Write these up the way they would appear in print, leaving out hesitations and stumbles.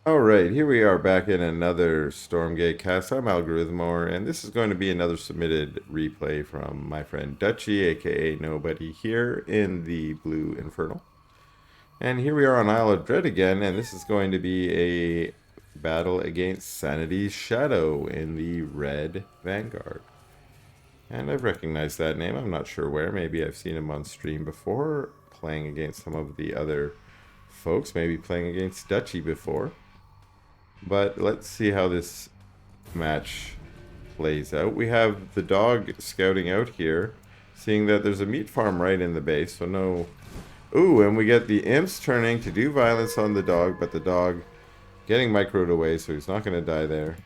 Alright, here we are back in another Stormgate cast. I'm Algorithmor, and this is going to be another submitted replay from my friend Dutchy, aka Nobody, here in the Blue Infernal. And here we are on Isle of Dread again, and this is going to be a battle against Sanity'sShadow in the Red Vanguard. And I've recognized that name, I'm not sure where. Maybe I've seen him on stream before, playing against some of the other folks, maybe playing against Dutchy before. But let's see how this match plays out. We have the dog scouting out here, seeing that there's a meat farm right in the base, so no... Ooh, and we get the imps turning to do violence on the dog, but the dog getting microed away, so he's not going to die there.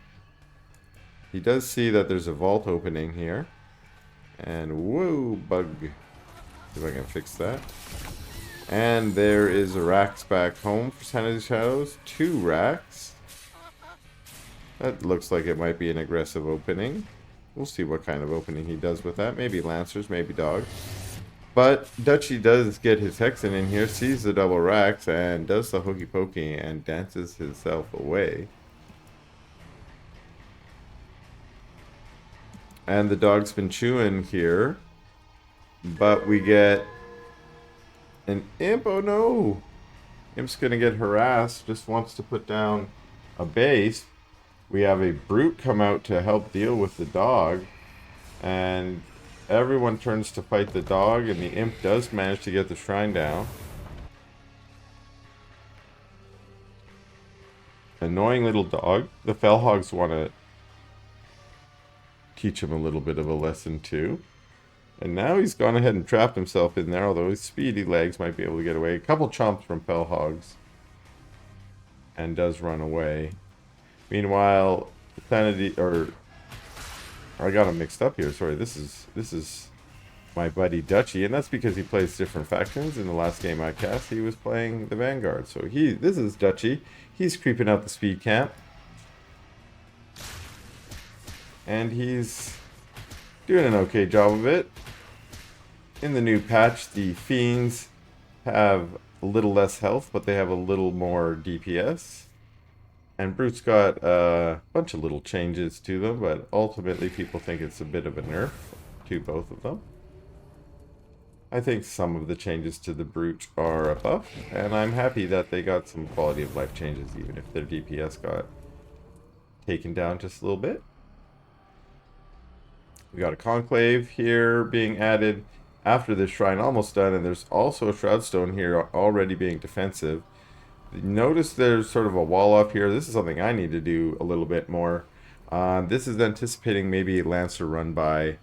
He does see that there's a vault opening here. And whoa, bug. See if I can fix that. And there is a racks back home for Sanity'sShadows. 2 racks. That looks like it might be an aggressive opening. We'll see what kind of opening he does with that. Maybe lancers, maybe dogs. But Dutchy does get his Hexen in here, sees the double racks, and does the hokey pokey and dances himself away. And the dog's been chewing here. But we get an imp. Oh no! Imp's gonna get harassed, just wants to put down a base. We have a brute come out to help deal with the dog, and everyone turns to fight the dog, and the imp does manage to get the shrine down. Annoying little dog. The Fellhogs want to teach him a little bit of a lesson too. And now he's gone ahead and trapped himself in there, although his speedy legs might be able to get away. A couple chomps from Fellhogs, and does run away. Meanwhile, Sanity, or I got him mixed up here. Sorry, this is my buddy Dutchy, and that's because he plays different factions. In the last game I cast, he was playing the Vanguard. So this is Dutchy. He's creeping out the speed camp, and he's doing an okay job of it. In the new patch, the fiends have a little less health, but they have a little more DPS. And Brute's got a bunch of little changes to them, but ultimately people think it's a bit of a nerf to both of them. I think some of the changes to the Brute are a buff, and I'm happy that they got some quality of life changes, even if their DPS got taken down just a little bit. We got a Conclave here being added after this shrine almost done, and there's also a Shroudstone here already being defensive. Notice there's sort of a wall up here. This is something I need to do a little bit more. This is anticipating maybe a Lancer run by,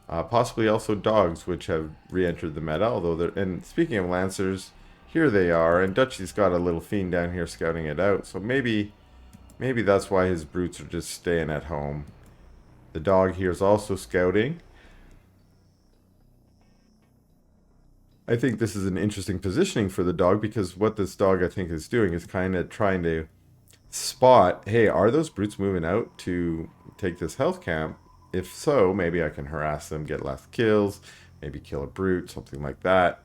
possibly also dogs, which have re-entered the meta. Although they're, and speaking of Lancers, here they are, and Dutchy's got a little fiend down here scouting it out. So maybe that's why his brutes are just staying at home. The dog here is also scouting. I think this is an interesting positioning for the dog, because what this dog I think is doing is kind of trying to spot, hey, are those brutes moving out to take this health camp? If so, maybe I can harass them, get less kills, maybe kill a brute, something like that.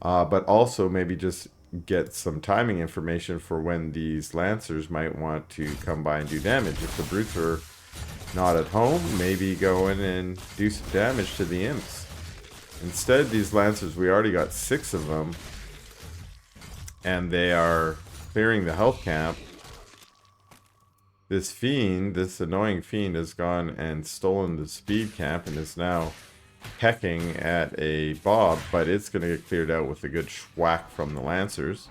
But also maybe just get some timing information for when these lancers might want to come by and do damage. If the brutes are not at home, maybe go in and do some damage to the imps. Instead, these lancers, we already got 6 of them, and they are clearing the health camp. This fiend, this annoying fiend, has gone and stolen the speed camp and is now pecking at a bob, but it's going to get cleared out with a good schwack from the lancers.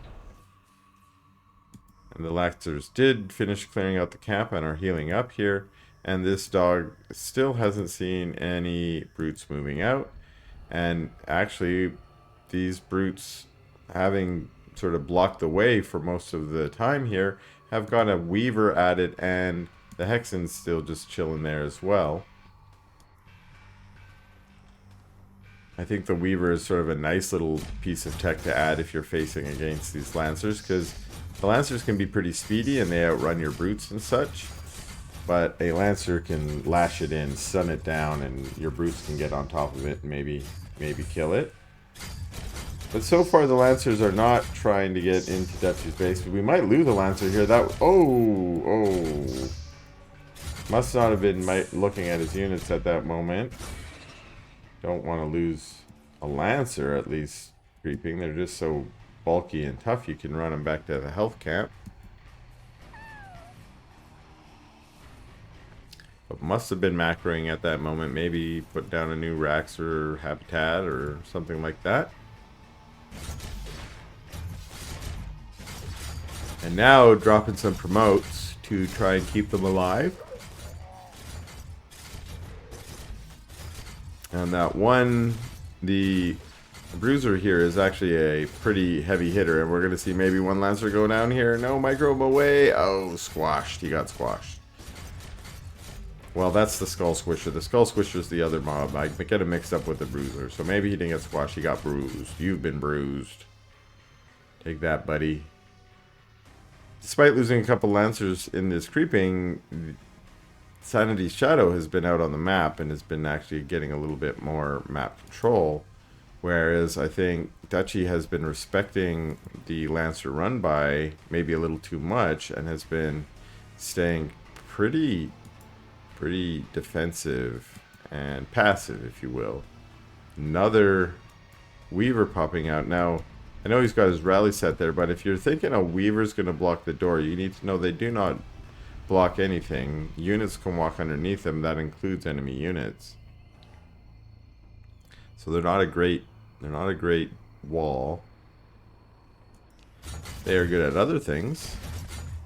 And the lancers did finish clearing out the camp and are healing up here, and this dog still hasn't seen any brutes moving out. And actually, these brutes, having sort of blocked the way for most of the time here, have got a Weaver added, and the Hexen's still just chilling there as well. I think the Weaver is sort of a nice little piece of tech to add if you're facing against these Lancers, because the Lancers can be pretty speedy and they outrun your brutes and such. But a Lancer can lash it in, stun it down, and your brutes can get on top of it and maybe kill it. But so far the Lancers are not trying to get into Dutchy's base. But we might lose a Lancer here. Oh. Must not have been looking at his units at that moment. Don't want to lose a Lancer, at least creeping. They're just so bulky and tough, you can run them back to the health camp. But must have been macroing at that moment. Maybe put down a new Rax or habitat or something like that. And now dropping some promotes to try and keep them alive. And that one, the Bruiser here is actually a pretty heavy hitter. And we're going to see maybe one Lancer go down here. No, micro him away. Oh, squashed. He got squashed. Well, that's the Skull Squisher. The Skull Squisher is the other mob. I get him mixed up with the Bruiser. So maybe he didn't get squashed. He got bruised. You've been bruised. Take that, buddy. Despite losing a couple Lancers in this creeping, Sanity'sShadow has been out on the map and has been actually getting a little bit more map control. Whereas I think Dutchy has been respecting the Lancer run by maybe a little too much and has been staying pretty defensive and passive, if you will. Another Weaver popping out. Now, I know he's got his rally set there, but if you're thinking a Weaver's going to block the door, you need to know they do not block anything. Units can walk underneath them. That includes enemy units. So they're not a great wall. They are good at other things.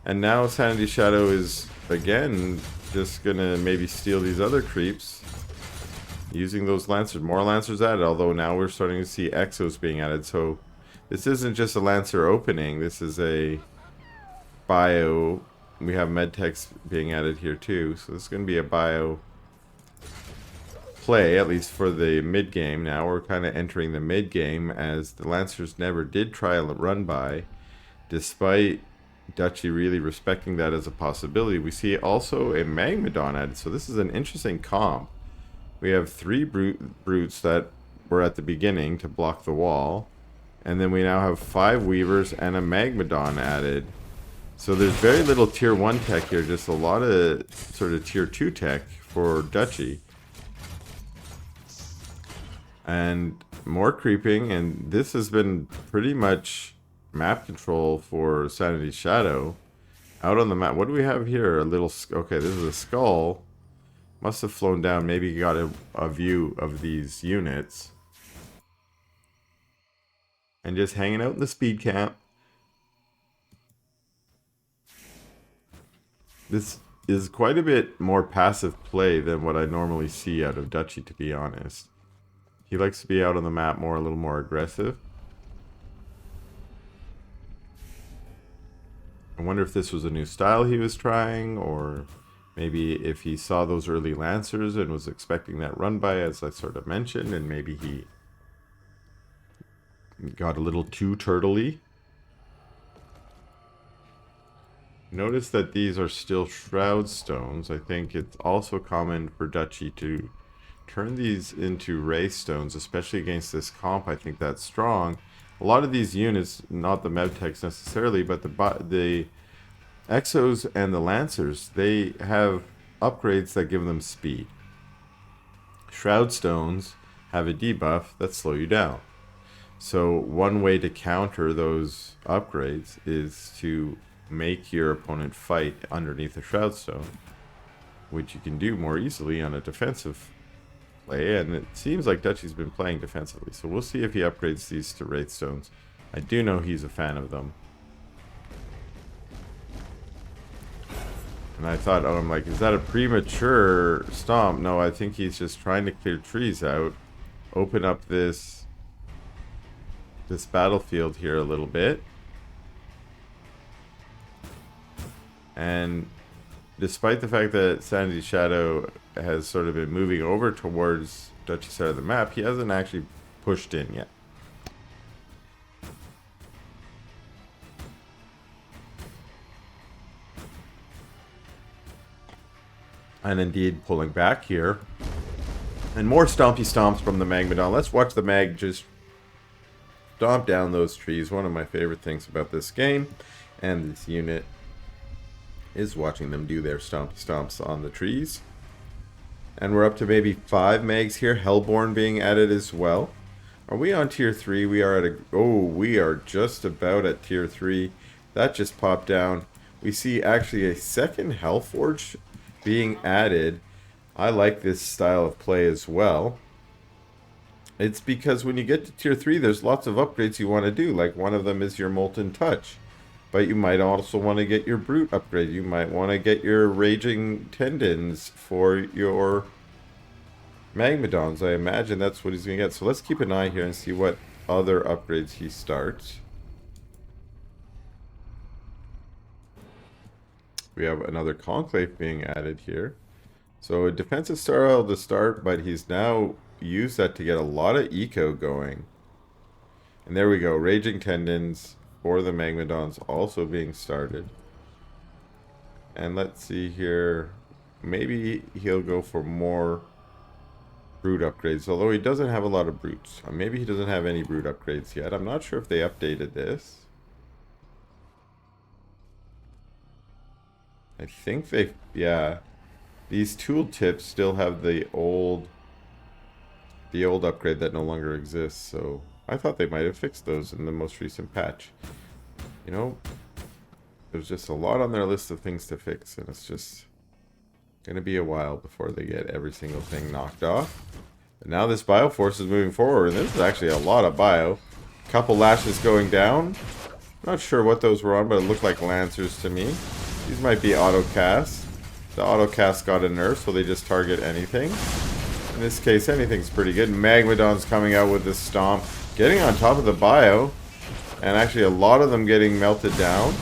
And now Sanity'sShadow is again just gonna maybe steal these other creeps using those Lancers. More Lancers added, although now we're starting to see Exos being added. So this isn't just a Lancer opening, this is a bio. We have medtechs being added here too, so this is going to be a bio play, at least for the mid game. Now we're kind of entering the mid game, as the Lancers never did try a run by, despite Dutchy really respecting that as a possibility. We see also a Magmadon added, so this is an interesting comp. We have 3 brutes that were at the beginning to block the wall, and then we now have 5 Weavers and a Magmadon added. So there's very little tier 1 tech here, just a lot of sort of tier 2 tech for Dutchy. And more creeping, and this has been pretty much map control for Sanity'sShadow. Out on the map, what do we have here? A little, okay, this is a skull. Must have flown down, maybe got a view of these units. And just hanging out in the speed camp. This is quite a bit more passive play than what I normally see out of Dutchy, to be honest. He likes to be out on the map more, a little more aggressive. I wonder if this was a new style he was trying, or maybe if he saw those early Lancers and was expecting that run by, as I sort of mentioned, and maybe he got a little too turtley. Notice that these are still Shroud Stones. I think it's also common for Dutchy to turn these into Ray Stones, especially against this comp. I think that's strong. A lot of these units, not the Medtechs necessarily, but the Exos and the Lancers, they have upgrades that give them speed. Shroud Stones have a debuff that slow you down. So one way to counter those upgrades is to make your opponent fight underneath a Shroud Stone, which you can do more easily on a defensive play, and it seems like Dutchy's been playing defensively, so we'll see if he upgrades these to Wraith Stones. I do know he's a fan of them. And I thought, oh, I'm like, is that a premature stomp? No, I think he's just trying to clear trees out, open up this battlefield here a little bit. And despite the fact that Sanity'sShadow has sort of been moving over towards Dutchy's side of the map, he hasn't actually pushed in yet. And indeed pulling back here. And more stompy stomps from the Magmadon. Let's watch the Mag just stomp down those trees. One of my favorite things about this game and this unit is watching them do their stompy stomps on the trees. And we're up to maybe 5 mags here. Hellborn being added as well. Are we on tier 3? We are at a... Oh, we are just about at tier 3. That just popped down. We see actually a second Hellforge being added. I like this style of play as well. It's because when you get to tier 3, there's lots of upgrades you want to do. Like one of them is your Molten Touch. But you might also want to get your Brute upgrade. You might want to get your Raging Tendons for your Magmadons. I imagine that's what he's going to get. So let's keep an eye here and see what other upgrades he starts. We have another Conclave being added here. So a defensive style to start, but he's now used that to get a lot of eco going. And there we go. Raging Tendons for the Magmadons also being started. And let's see here. Maybe he'll go for more Brute upgrades, although he doesn't have a lot of Brutes. Maybe he doesn't have any Brute upgrades yet. I'm not sure if they updated this. I think they... Yeah. These tooltips still have the old upgrade that no longer exists, so I thought they might have fixed those in the most recent patch. You know, there's just a lot on their list of things to fix, and it's just going to be a while before they get every single thing knocked off. But now this Bioforce is moving forward, and this is actually a lot of bio. Couple lashes going down. Not sure what those were on, but it looked like Lancers to me. These might be auto casts. The auto cast got a nerf, so they just target anything. In this case, anything's pretty good. Magmadon's coming out with this stomp, getting on top of the bio, and actually a lot of them getting melted down.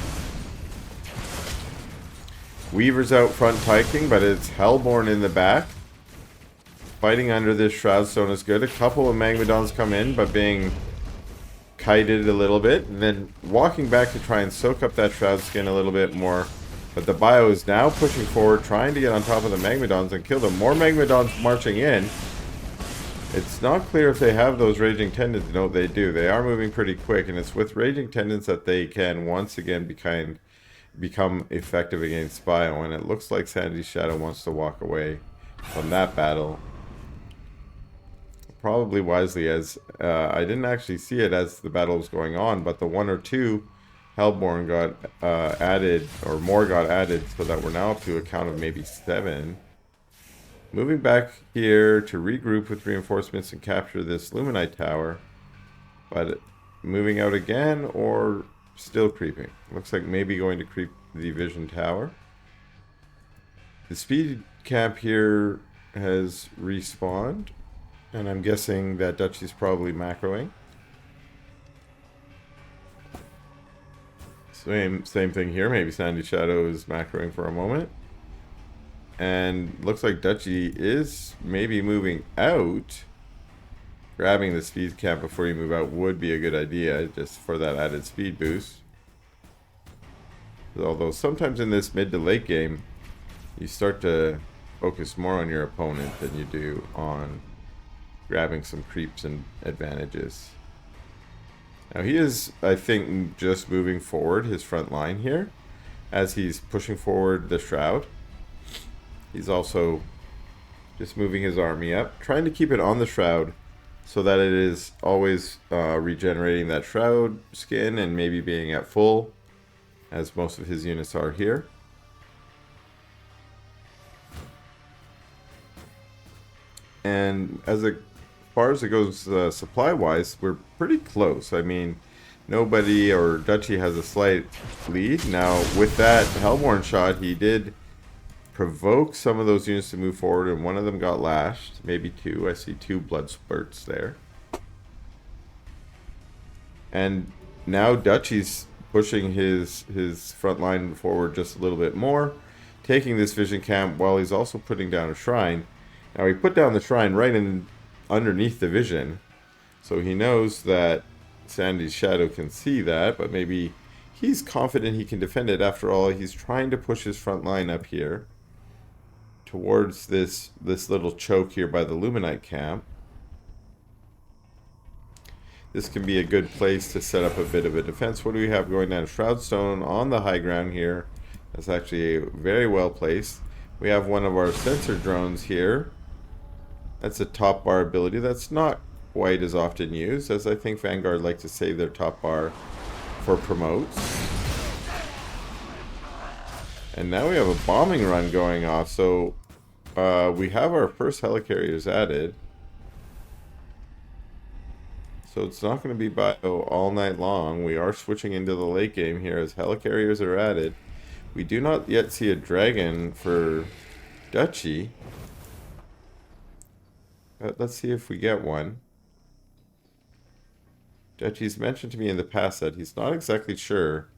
Weaver's out front piking, but it's Hellborn in the back. Fighting under this Shroud Stone is good. A couple of Magmadons come in, but being kited a little bit, and then walking back to try and soak up that Shroud Skin a little bit more. But the bio is now pushing forward, trying to get on top of the Magmadons and kill them. More Magmadons marching in. It's not clear if they have those Raging Tendons. No, they do. They are moving pretty quick, and it's with Raging Tendons that they can once again become effective against bio. And it looks like Sanity'sShadow wants to walk away from that battle. Probably wisely, as I didn't actually see it as the battle was going on, but the 1 or 2 Hellborn got added, or more got added, so that we're now up to a count of maybe 7. Moving back here to regroup with reinforcements and capture this Luminite tower. But moving out again, or still creeping. Looks like maybe going to creep the Vision Tower. The speed camp here has respawned, and I'm guessing that Dutchy's probably macroing. Same thing here. Maybe Sanity'sShadow is macroing for a moment. And looks like Dutchy is maybe moving out. Grabbing the speed cap before you move out would be a good idea, just for that added speed boost. Although sometimes in this mid to late game, you start to focus more on your opponent than you do on grabbing some creeps and advantages. Now he is, I think, just moving forward his front line here as he's pushing forward the Shroud. He's also just moving his army up, trying to keep it on the Shroud so that it is always regenerating that Shroud skin and maybe being at full, as most of his units are here. And as far as it goes supply-wise, we're pretty close. I mean, nobody, or Dutchy has a slight lead. Now, with that Hellborn shot, he did provoke some of those units to move forward, and one of them got lashed. Maybe 2. I see 2 blood spurts there. And now Dutchy's pushing his front line forward just a little bit more, taking this vision camp while he's also putting down a shrine. Now, he put down the shrine right in underneath the vision, so he knows that Sanity'sShadow can see that, but maybe he's confident he can defend it. After all, he's trying to push his front line up here towards this little choke here by the Luminite camp. this can be a good place to set up a bit of a defense. What do we have going down? Shroudstone on the high ground here. That's actually very well placed. We have one of our sensor drones here. That's a top bar ability. That's not quite as often used, as I think Vanguard like to save their top bar for promotes. And now we have a bombing run going off, so we have our first helicarriers added. So it's not going to be bio all night long. We are switching into the late game here as helicarriers are added. We do not yet see a dragon for Dutchy. Let's see if we get one. Dutchy's mentioned to me in the past that he's not exactly sure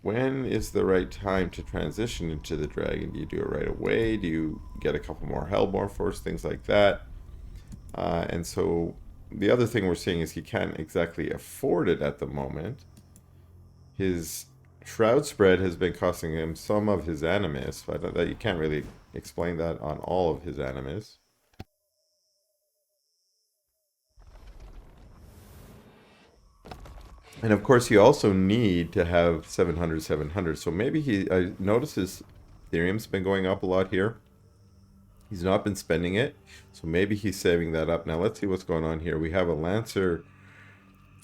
when is the right time to transition into the dragon. Do you do it right away? Do you get a couple more Hellborn Force? Things like that. And so the other thing we're seeing is he can't exactly afford it at the moment. His Shroud spread has been costing him some of his Animus, but that you can't really explain that on all of his Animus. And of course, you also need to have 700. So maybe I noticed his Ethereum's been going up a lot here. He's not been spending it, so maybe he's saving that up. Now let's see what's going on here. We have a Lancer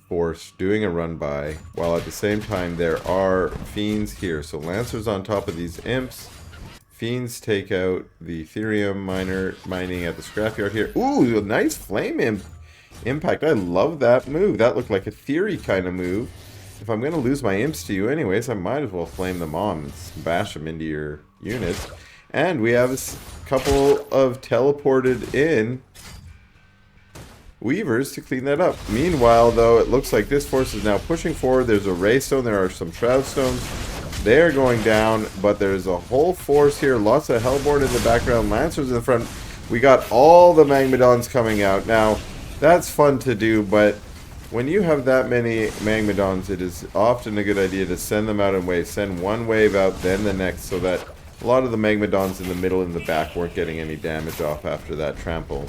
Force doing a run by, while at the same time there are Fiends here. So Lancers on top of these Imps. Fiends take out the Ethereum mining at the scrapyard here. Ooh, a nice Flame Imp impact. I love that move. That looked like a Theory kind of move. If I'm going to lose my Imps to you anyways, I might as well flame them on and bash them into your units. And we have a couple of teleported in Weavers to clean that up. Meanwhile, though, it looks like this force is now pushing forward. There's a Raystone. There are some Shroud Stones. They're going down, but there's a whole force here. Lots of Hellborn in the background. Lancers in the front. We got all the Magmadons coming out. Now, that's fun to do, but when you have that many Magmadons, it is often a good idea to send them out in waves. Send one wave out, then the next, so that a lot of the Magmadons in the middle and the back weren't getting any damage off after that trample.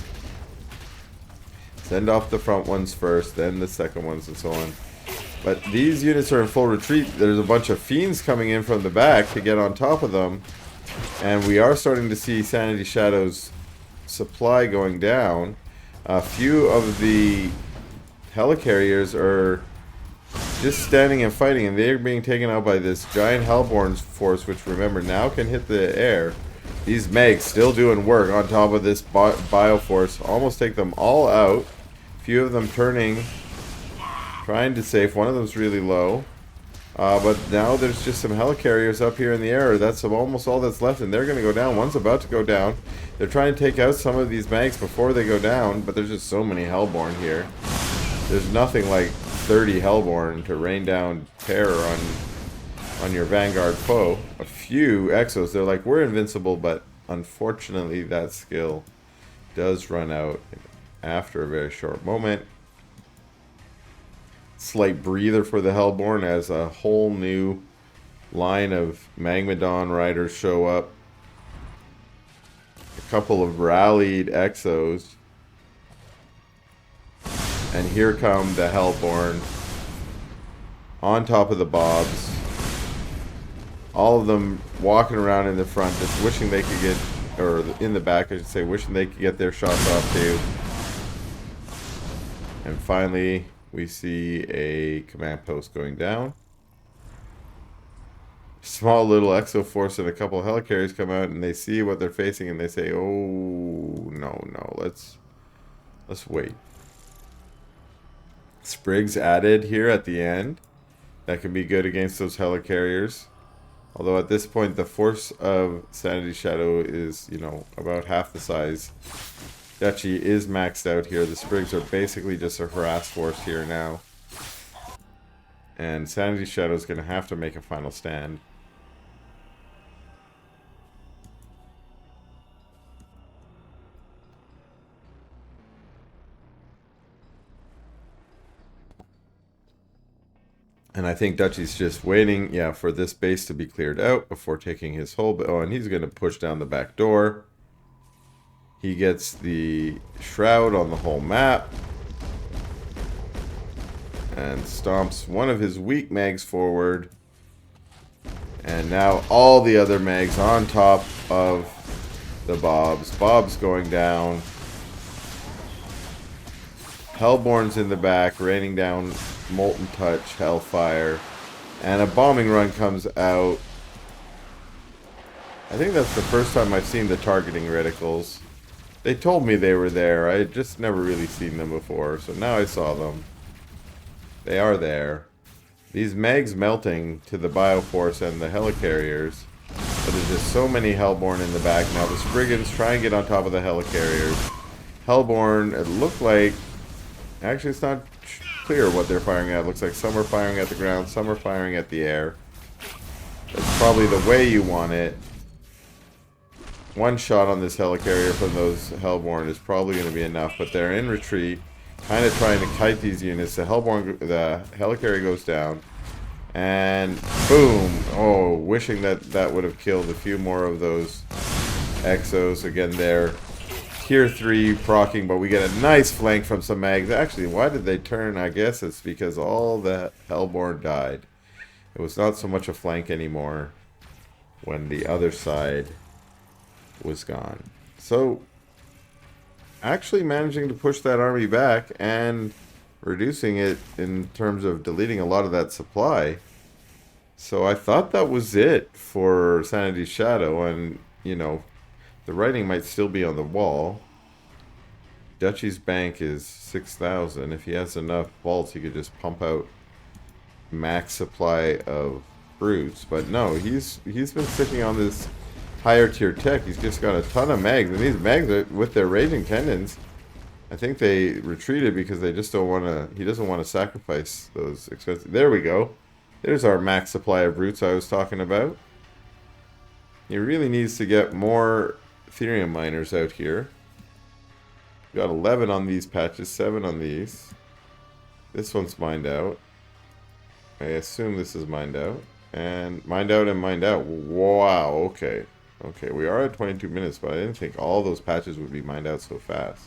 Send off the front ones first, then the second ones, and so on. But these units are in full retreat. There's a bunch of Fiends coming in from the back to get on top of them. And we are starting to see Sanity'sShadow's supply going down. A few of the helicarriers are just standing and fighting, and they're being taken out by this giant Hellborn force, which, remember, now can hit the air. These Megs still doing work on top of this Bioforce. Almost take them all out. A few of them turning, trying to save. One of them's really low. But now there's just some helicarriers up here in the air. That's almost all that's left, and they're going to go down. One's about to go down. They're trying to take out some of these Mags before they go down, but there's just so many Hellborn here. There's nothing like 30 Hellborn to rain down terror on your Vanguard foe. A few Exos, they're like, we're invincible, but unfortunately that skill does run out after a very short moment. Slight breather for the Hellborn as a whole new line of Magmadon riders show up. A couple of rallied Exos. And here come the Hellborn on top of the Bobs. All of them walking around in the front, just wishing they could get, or in the back I should say, wishing they could get their shots off too. And finally, we see a command post going down. Small little Exo Force and a couple of helicarriers come out, and they see what they're facing, and they say, "Oh no, let's wait." Sprigs added here at the end. That can be good against those helicarriers. Although at this point, the force of Sanity'sShadow is, you know, about half the size. Dutchy is maxed out here. The Sprigs are basically just a harass force here now. And Sanity'sShadow is going to have to make a final stand. And I think Dutchy's just waiting, yeah, for this base to be cleared out before taking his whole... Oh, and he's going to push down the back door. He gets the Shroud on the whole map. and stomps one of his weak mags forward. And now all the other mags on top of the Bobs. Bob's going down. Hellborn's in the back, raining down Molten Touch, Hellfire. And a bombing run comes out. I think that's the first time I've seen the targeting reticles. They told me they were there. I had just never really seen them before. So now I saw them. They are there. These mags melting to the Bioforce and the Helicarriers. But there's just so many Hellborn in the back. Now the Spriggans try and get on top of the Helicarriers. Hellborn, it looked like... Actually, it's not clear what they're firing at. It looks like some are firing at the ground, some are firing at the air. That's probably the way you want it. One shot on this Helicarrier from those Hellborn is probably going to be enough, but they're in retreat, kind of trying to kite these units. The Helicarrier goes down, and boom! Oh, wishing that that would have killed a few more of those Exos. Again, they're Tier 3 proccing, but we get a nice flank from some mags. Actually, why did they turn? I guess it's because all the Hellborn died. It was not so much a flank anymore when the other side was gone. So, actually managing to push that army back and reducing it in terms of deleting a lot of that supply. So I thought that was it for Sanity's Shadow, and, you know, the writing might still be on the wall. Dutchy's bank is 6,000. If he has enough vaults, he could just pump out max supply of brutes. But no, he's been sticking on this higher tier tech. He's just got a ton of mags, and these mags are, with their raging tendons, I think they retreated because they just don't want to. He doesn't want to sacrifice those expensive. There we go. There's our max supply of brutes I was talking about. He really needs to get more Ethereum miners out here. We got 11 on these patches, 7 on these. This one's mined out. I assume this is mined out. And mined out and mined out. Wow, okay. Okay, we are at 22 minutes, but I didn't think all those patches would be mined out so fast.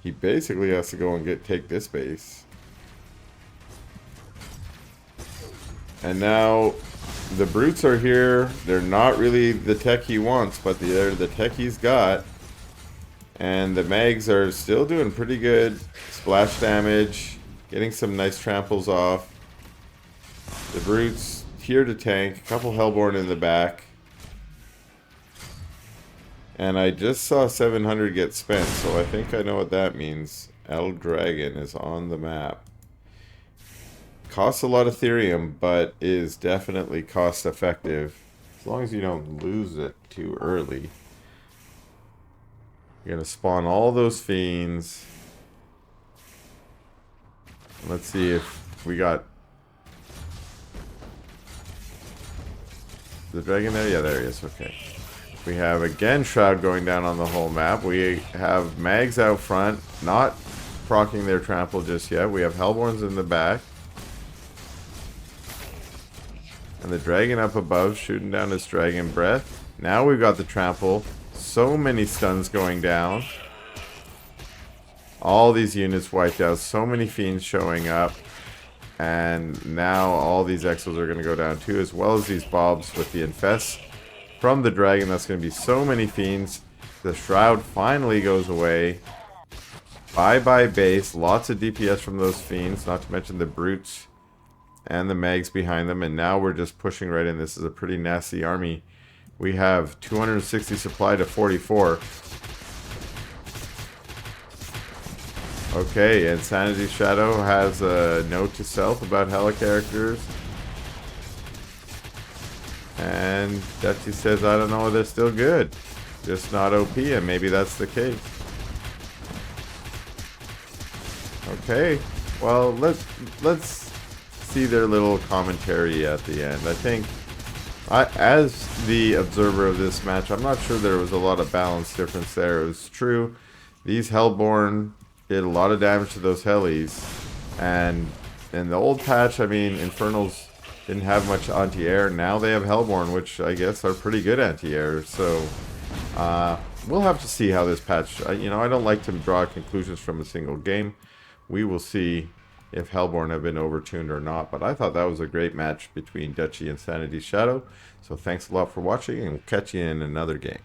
He basically has to go and take this base. And now the brutes are here. They're not really the tech he wants, but they're the tech he's got. And the mags are still doing pretty good splash damage, getting some nice tramples off. The brutes here to tank, a couple Hellborn in the back. And I just saw 700 get spent, so I think I know what that means. El Dragon is on the map. Costs a lot of Ethereum, but is definitely cost effective. As long as you don't lose it too early. You're going to spawn all those fiends. Let's see if we got the dragon there. Yeah, there he is. Okay. We have again Shroud going down on the whole map. We have mags out front, not proccing their trample just yet. We have Hellborns in the back. And the dragon up above shooting down his dragon breath. Now we've got the trample. So many stuns going down. All these units wiped out. So many fiends showing up. And now all these Exos are going to go down too, as well as these Bobs with the Infest from the dragon. That's going to be so many fiends. The Shroud finally goes away. Bye-bye base. Lots of DPS from those fiends, not to mention the brutes and the mags behind them. And now we're just pushing right in. This is a pretty nasty army. We have 260 supply to 44. Okay, and Sanity's Shadow has a note to self about Helicarriers. And Dutchy says, I don't know, they're still good. Just not OP, and maybe that's the case. Okay, well, let's see their little commentary at the end. I think, as the observer of this match, I'm not sure there was a lot of balance difference there. It was true, these Hellborn did a lot of damage to those Helis, and in the old patch, I mean, Infernals didn't have much anti-air. Now they have Hellborn, which I guess are pretty good anti-air. So we'll have to see how this patch. You know, I don't like to draw conclusions from a single game. We will see if Hellborn have been overtuned or not. But I thought that was a great match between Dutchy and Sanity'sShadow. So thanks a lot for watching, and we'll catch you in another game.